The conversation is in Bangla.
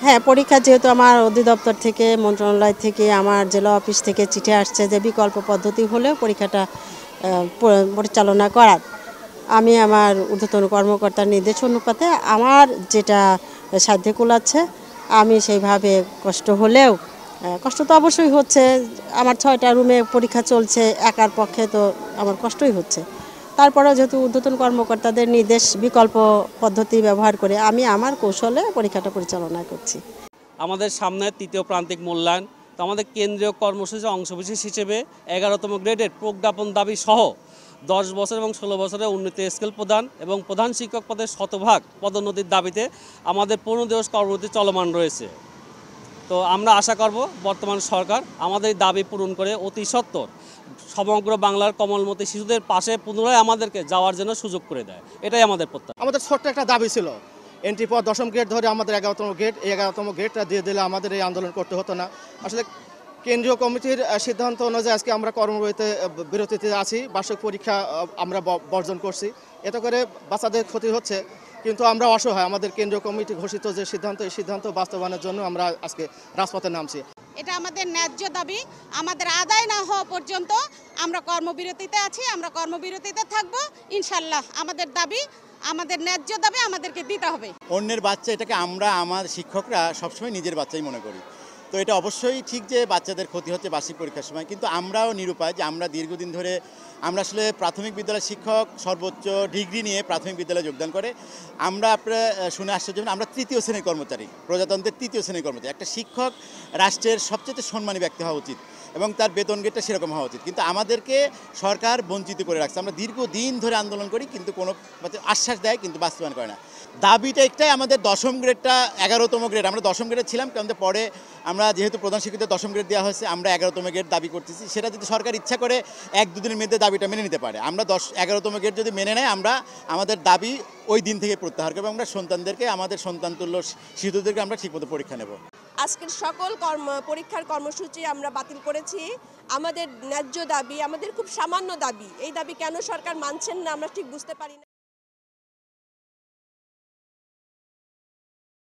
হ্যাঁ, পরীক্ষা যেহেতু আমার অধিদপ্তর থেকে, মন্ত্রণালয় থেকে, আমার জেলা অফিস থেকে চিঠি আসছে যে বিকল্প পদ্ধতি হলেও পরীক্ষাটা পরিচালনা করার। আমি আমার ঊর্ধ্বতন কর্মকর্তার নির্দেশ অনুপাতে আমার যেটা সাধ্যে কুলাচ্ছে আমি সেইভাবে কষ্ট হলেও কষ্ট তো অবশ্যই হচ্ছে। আমার ৬টা রুমে পরীক্ষা চলছে, একার পক্ষে তো আমার কষ্টই হচ্ছে। তারপরেও যেহেতু ঊর্ধ্বতন কর্মকর্তাদের নির্দেশ বিকল্প পদ্ধতি ব্যবহার করে আমি আমার কৌশলে পরীক্ষাটা পরিচালনা করছি। আমাদের সামনে তৃতীয় প্রান্তিক মূল্যায়ন, তো আমাদের কেন্দ্রীয় কর্মসূচির অংশবিশেষ হিসেবে ১১তম গ্রেডের প্রজ্ঞাপন দাবি সহ ১০ বছর এবং ১৬ বছরের উন্নতি স্কেল প্রদান এবং প্রধান শিক্ষক পদের শতভাগ পদোন্নতির দাবিতে আমাদের ১৫ দিবস কর্মসূচি চলমান রয়েছে। তো আমরা আশা করব বর্তমান সরকার আমাদের দাবি পূরণ করে অতি সত্বর সমগ্র বাংলার কমলমতি শিশুদের পাশে পুনরায় আমাদেরকে যাওয়ার জন্য সুযোগ করে দেয়, এটাই আমাদের প্রত্যাশা। আমাদের ছোট্ট একটা দাবি ছিল, এন্ট্রি পর ১০ম গ্রেড ধরে আমাদের ১১তম গ্রেড, এই ১১তম গ্রেডটা দিয়ে দিলে আমাদের এই আন্দোলন করতে হতো না। আসলে কেন্দ্রীয় কমিটির সিদ্ধান্ত অনুযায়ী আজকে আমরা বিরতিতে আছি। বার্ষিক পরীক্ষা আমরা বর্জন করছি, এতে করে বাচ্চাদের ক্ষতি হচ্ছে, কিন্তু আমরা অসহায়। আমাদের কেন্দ্রীয় কমিটি ঘোষিত যে সিদ্ধান্ত, এই সিদ্ধান্ত বাস্তবায়নের জন্য আমরা আজকে রাজপথে নামছি। এটা আমাদের ন্যায্য দাবি, আমাদের আদায় না হওয়া পর্যন্ত আমরা কর্মবিরতিতে আছি, আমরা কর্মবিরতিতে থাকবো ইনশাল্লাহ। আমাদের দাবি, আমাদের ন্যায্য দাবি আমাদেরকে দিতে হবে। অন্যের বাচ্চা, এটাকে আমরা আমার শিক্ষকরা সবসময় নিজের বাচ্চাই মনে করি। তো এটা অবশ্যই ঠিক যে বাচ্চাদের ক্ষতি হচ্ছে বার্ষিক পরীক্ষার সময়, কিন্তু আমরাও নিরুপায় যে আমরা দীর্ঘদিন ধরে আমরা আসলে প্রাথমিক বিদ্যালয়ের শিক্ষক, সর্বোচ্চ ডিগ্রি নিয়ে প্রাথমিক বিদ্যালয়ে যোগদান করে আমরা আপনারা শুনে আশ্চর্য হবেন, আমরা তৃতীয় শ্রেণীর কর্মচারী, প্রজাতন্ত্রের তৃতীয় শ্রেণীর কর্মচারী। একটা শিক্ষক রাষ্ট্রের সবচেয়ে সম্মানী ব্যক্তি হওয়া উচিত এবং তার বেতন গেটটা সেরকম হওয়া উচিত, কিন্তু আমাদেরকে সরকার বঞ্চিত করে রাখছে। আমরা দীর্ঘদিন ধরে আন্দোলন করি, কিন্তু কোনো আশ্বাস দেয় কিন্তু বাস্তবায়ন করে না। দাবিটা একটাই, আমাদের ১০ম গ্রেডটা ১১তম গ্রেড, আমরা 10ম গ্রেডে ছিলাম, কিন্তু পরে আমরা যেহেতু প্রধান শিক্ষকদের 10ম গ্রেড দেওয়া হয়েছে, আমরা ১১তম গ্রেড দাবি করতেছি। সেটা যদি সরকার ইচ্ছা করে ১-২ দিনের মধ্যে দাবিটা মেনে নিতে পারে, আমরা ১১তম গ্রেড যদি মেনে নেয়, আমরা আমাদের দাবি ওই দিন থেকে প্রত্যাহার করবো। আমরা সন্তানদেরকে, আমাদের সন্তানতুল্য শিশুদেরকে আমরা ঠিকমতো পরীক্ষা নেব। আজকের সকল পরীক্ষার কর্মসূচি আমরা বাতিল করেছি। আমাদের ন্যায্য দাবি, আমাদের খুব সামান্য দাবি, এই দাবি কেন সরকার মানছেন না আমরা ঠিক বুঝতে পারি না।